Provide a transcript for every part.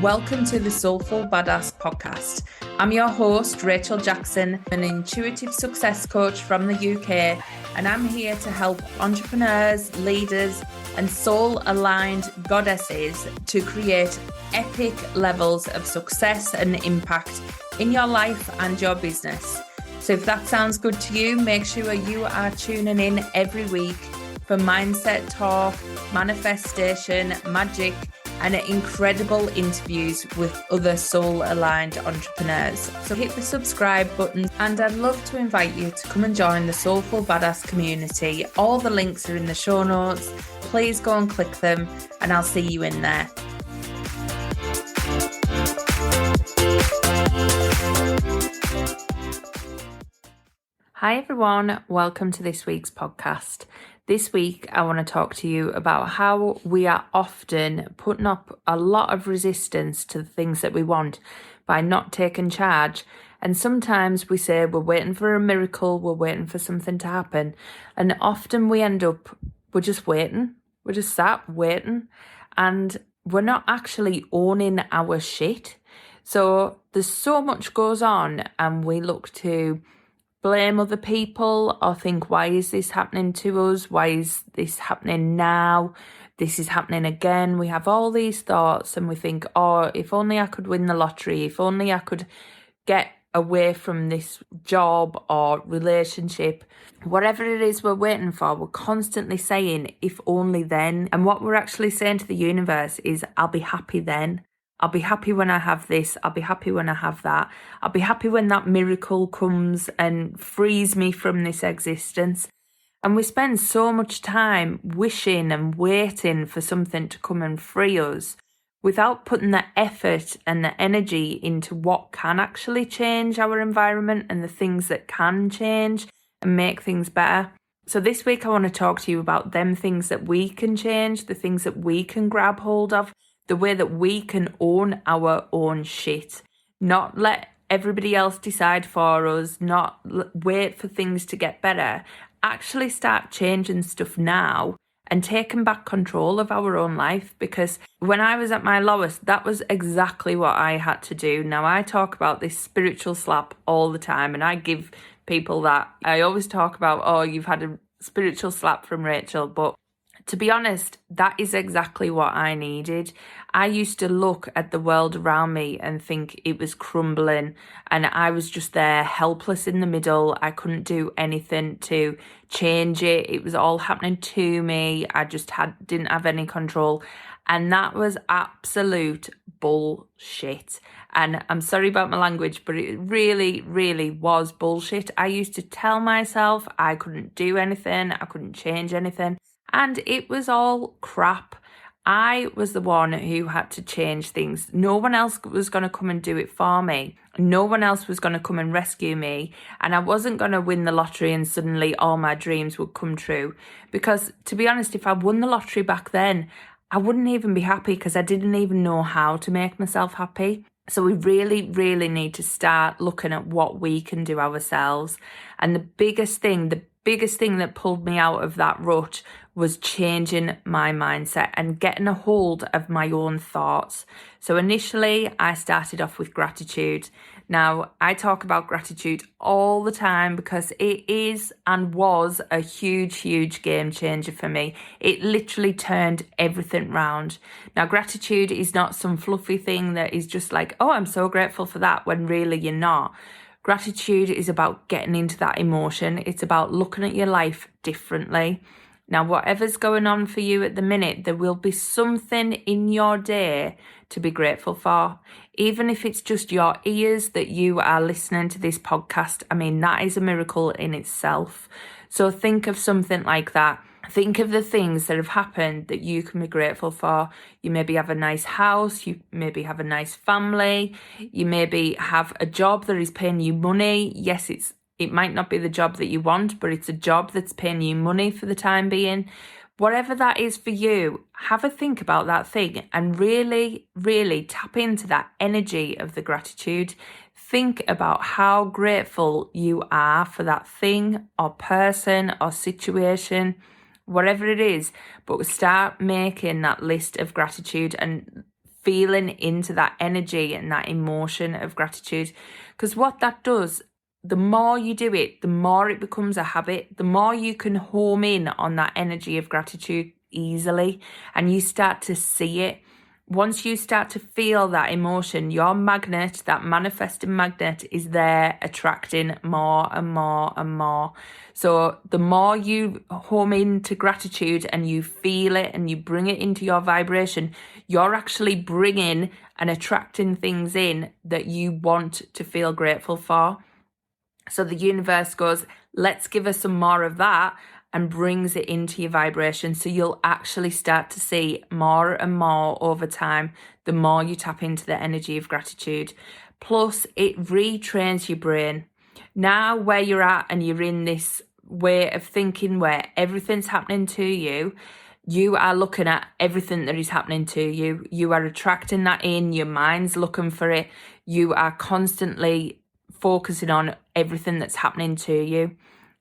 welcome to the Soulful Badass Podcast. I'm your host, Rachel Jackson, an intuitive success coach from the UK, and I'm here to help entrepreneurs, leaders, and soul-aligned goddesses to create epic levels of success and impact in your life and your business. So if that sounds good to you, make sure you are tuning in every week for mindset talk, manifestation, magic, and incredible interviews with other soul-aligned entrepreneurs. So hit the subscribe button, and I'd love to invite you to come and join the Soulful Badass community. All the links are in the show notes. Please go and click them, and I'll see you in there. Hi everyone, welcome to this week's podcast. This week, I want to talk to you about how we are often putting up a lot of resistance to the things that we want by not taking charge. And sometimes we say we're waiting for a miracle, we're waiting for something to happen. And often we end up, we're just waiting. We're just sat waiting. And we're not actually owning our shit. So there's so much goes on, and we look to blame other people or think, why is this happening to us? Why is this happening now? This is happening again. We have all these thoughts and we think, oh, if only I could win the lottery, if only I could get away from this job or relationship. Whatever it is we're waiting for, we're constantly saying, if only then. And what we're actually saying to the universe is, I'll be happy then. I'll be happy when I have this. I'll be happy when I have that. I'll be happy when that miracle comes and frees me from this existence. And we spend so much time wishing and waiting for something to come and free us without putting the effort and the energy into what can actually change our environment and the things that can change and make things better. So this week I want to talk to you about them things that we can change, the things that we can grab hold of, the way that we can own our own shit, not let everybody else decide for us, not wait for things to get better, actually start changing stuff now and taking back control of our own life. Because when I was at my lowest, that was exactly what I had to do. Now, I talk about this spiritual slap all the time, and I give people that. I always talk about, oh, you've had a spiritual slap from Rachel, but to be honest, that is exactly what I needed. I used to look at the world around me and think it was crumbling, and I was just there helpless in the middle. I couldn't do anything to change it. It was all happening to me. I just didn't have any control. And that was absolute bullshit. And I'm sorry about my language, but it really, really was bullshit. I used to tell myself I couldn't do anything. I couldn't change anything. And it was all crap. I was the one who had to change things. No one else was going to come and do it for me. No one else was going to come and rescue me. And I wasn't going to win the lottery and suddenly all my dreams would come true. Because to be honest, if I won the lottery back then, I wouldn't even be happy because I didn't even know how to make myself happy. So we really, really need to start looking at what we can do ourselves. And the biggest thing that pulled me out of that rut was changing my mindset and getting a hold of my own thoughts. So initially, I started off with gratitude. Now, I talk about gratitude all the time because it is and was a huge, huge game changer for me. It literally turned everything round. Now, gratitude is not some fluffy thing that is just like, oh, I'm so grateful for that, when really you're not. Gratitude is about getting into that emotion. It's about looking at your life differently. Now, whatever's going on for you at the minute, there will be something in your day to be grateful for. Even if it's just your ears that you are listening to this podcast, I mean, that is a miracle in itself. So think of something like that. Think of the things that have happened that you can be grateful for. You maybe have a nice house, you maybe have a nice family, you maybe have a job that is paying you money. Yes, it might not be the job that you want, but it's a job that's paying you money for the time being. Whatever that is for you, have a think about that thing and really, really tap into that energy of the gratitude. Think about how grateful you are for that thing or person or situation, whatever it is, but start making that list of gratitude and feeling into that energy and that emotion of gratitude. Because what that does, the more you do it, the more it becomes a habit, the more you can home in on that energy of gratitude easily, and you start to see it. Once you start to feel that emotion, your magnet, that manifesting magnet, is there attracting more and more and more. So the more you home into gratitude and you feel it and you bring it into your vibration, you're actually bringing and attracting things in that you want to feel grateful for. So the universe goes, let's give us some more of that, and brings it into your vibration. So you'll actually start to see more and more over time, the more you tap into the energy of gratitude. Plus, it retrains your brain. Now where you're at and you're in this way of thinking where everything's happening to you, you are looking at everything that is happening to you. You are attracting that in, your mind's looking for it. You are constantly focusing on everything that's happening to you.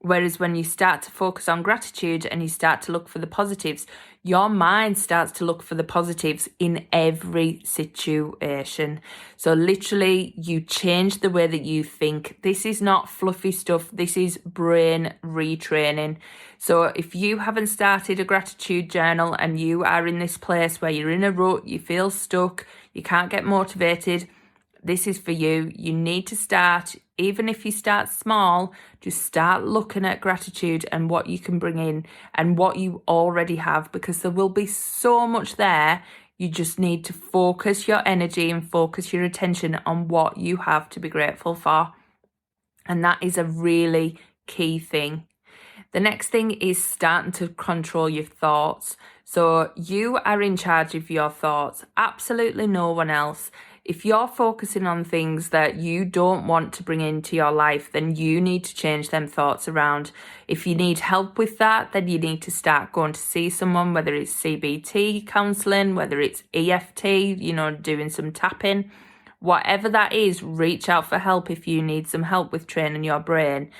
Whereas when you start to focus on gratitude and you start to look for the positives, your mind starts to look for the positives in every situation. So literally, you change the way that you think. This is not fluffy stuff. This is brain retraining. So if you haven't started a gratitude journal and you are in this place where you're in a rut, you feel stuck, you can't get motivated, this is for you. You need to start. Even if you start small, just start looking at gratitude and what you can bring in and what you already have, because there will be so much there. You just need to focus your energy and focus your attention on what you have to be grateful for. And that is a really key thing. The next thing is starting to control your thoughts. So you are in charge of your thoughts, absolutely no one else. If you're focusing on things that you don't want to bring into your life, then you need to change them thoughts around. If you need help with that, then you need to start going to see someone, whether it's CBT counselling, whether it's EFT, doing some tapping. Whatever that is, reach out for help if you need some help with training your brain.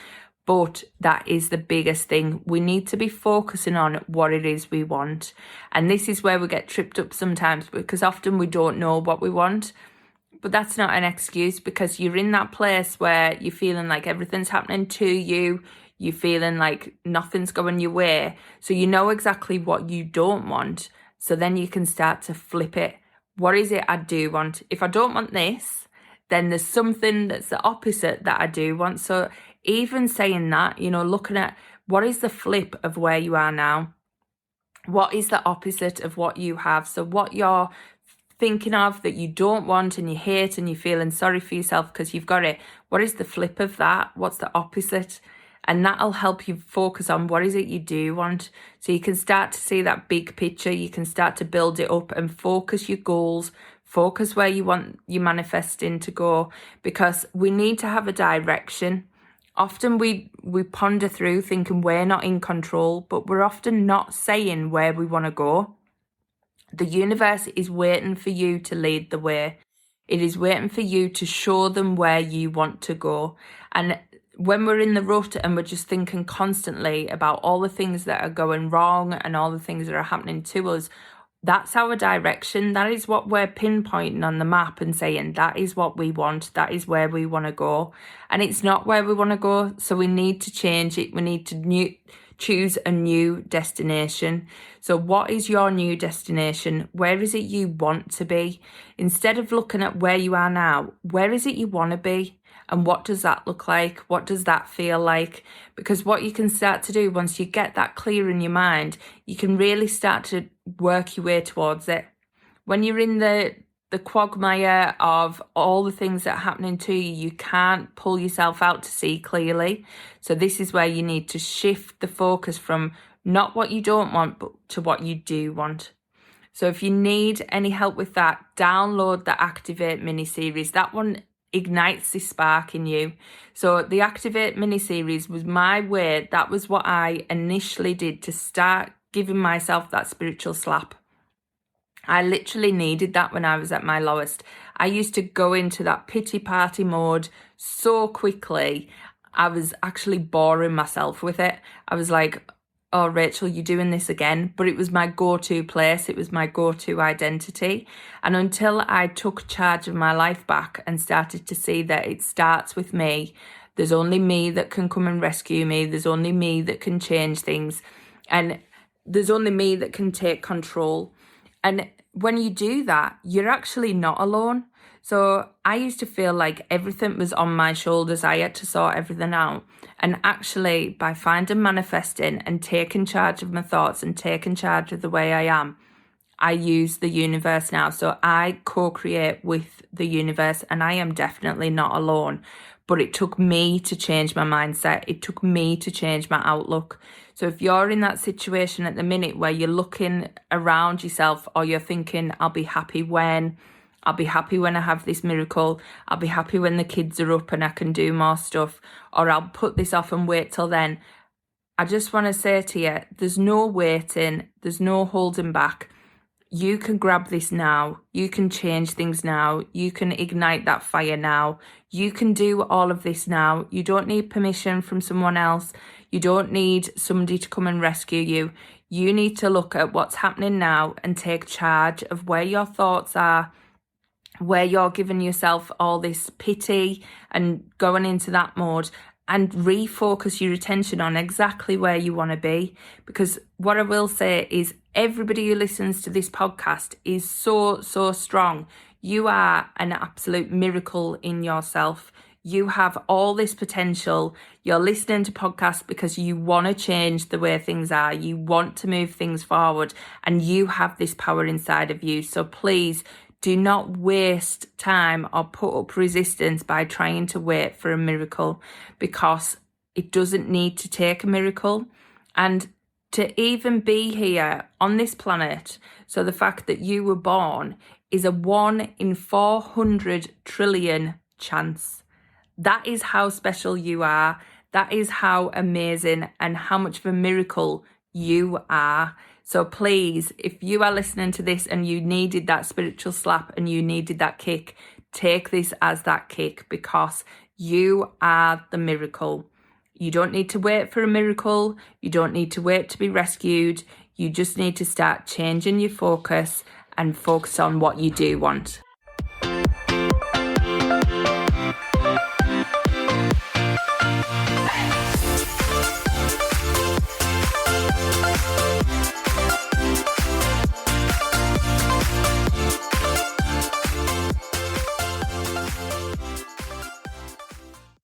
But that is the biggest thing. We need to be focusing on what it is we want. And this is where we get tripped up sometimes, because often we don't know what we want. But that's not an excuse, because you're in that place where you're feeling like everything's happening to you. You're feeling like nothing's going your way. So you know exactly what you don't want. So then you can start to flip it. What is it I do want? If I don't want this, then there's something that's the opposite that I do want. So even saying that, looking at what is the flip of where you are now? What is the opposite of what you have? So what you're thinking of that you don't want and you hate and you're feeling sorry for yourself because you've got it, what is the flip of that? What's the opposite? And that'll help you focus on what is it you do want. So you can start to see that big picture. You can start to build it up and focus your goals, focus where you want your manifesting to go, because we need to have a direction. Often we ponder through thinking we're not in control, but we're often not saying where we want to go. The universe is waiting for you to lead the way. It is waiting for you to show them where you want to go. And when we're in the rut and we're just thinking constantly about all the things that are going wrong and all the things that are happening to us, that's our direction. That is what we're pinpointing on the map and saying that is what we want. That is where we want to go. And it's not where we want to go. So we need to change it. We need to choose a new destination. So what is your new destination? Where is it you want to be? Instead of looking at where you are now, where is it you want to be? And what does that look like? What does that feel like? Because what you can start to do once you get that clear in your mind, you can really start to work your way towards it. When you're in the quagmire of all the things that are happening to you, you can't pull yourself out to see clearly. So this is where you need to shift the focus from not what you don't want, but to what you do want. So if you need any help with that, download the Activate mini-series. That one ignites this spark in you. So the Activate mini-series was my way. That was what I initially did to start giving myself that spiritual slap. I literally needed that when I was at my lowest. I used to go into that pity party mode so quickly. I was actually boring myself with it. I was like, oh, Rachel, you're doing this again. But it was my go-to place. It was my go-to identity. And until I took charge of my life back and started to see that it starts with me, there's only me that can come and rescue me. There's only me that can change things. And there's only me that can take control. And when you do that, you're actually not alone. So I used to feel like everything was on my shoulders. I had to sort everything out. And actually, by finding, manifesting and taking charge of my thoughts and taking charge of the way I am, I use the universe now. So I co-create with the universe, and I am definitely not alone. But it took me to change my mindset. It took me to change my outlook. So if you're in that situation at the minute where you're looking around yourself, or you're thinking, I'll be happy when I have this miracle. I'll be happy when the kids are up and I can do more stuff, or I'll put this off and wait till then. I just want to say to you, there's no waiting. There's no holding back. You can grab this now. You can change things now. You can ignite that fire now. You can do all of this now. You don't need permission from someone else. You don't need somebody to come and rescue you. You need to look at what's happening now and take charge of where your thoughts are, where you're giving yourself all this pity and going into that mode, and refocus your attention on exactly where you want to be. Because what I will say is, everybody who listens to this podcast is so strong. You are an absolute miracle in yourself. You have all this potential. You're listening to podcasts because you want to change the way things are. You want to move things forward, and you have this power inside of you. So please do not waste time or put up resistance by trying to wait for a miracle, because it doesn't need to take a miracle. And to even be here on this planet, so the fact that you were born is a 1 in 400 trillion chance. That is how special you are. That is how amazing and how much of a miracle you are. So please, if you are listening to this and you needed that spiritual slap and you needed that kick, take this as that kick, because you are the miracle. You don't need to wait for a miracle. You don't need to wait to be rescued. You just need to start changing your focus and focus on what you do want.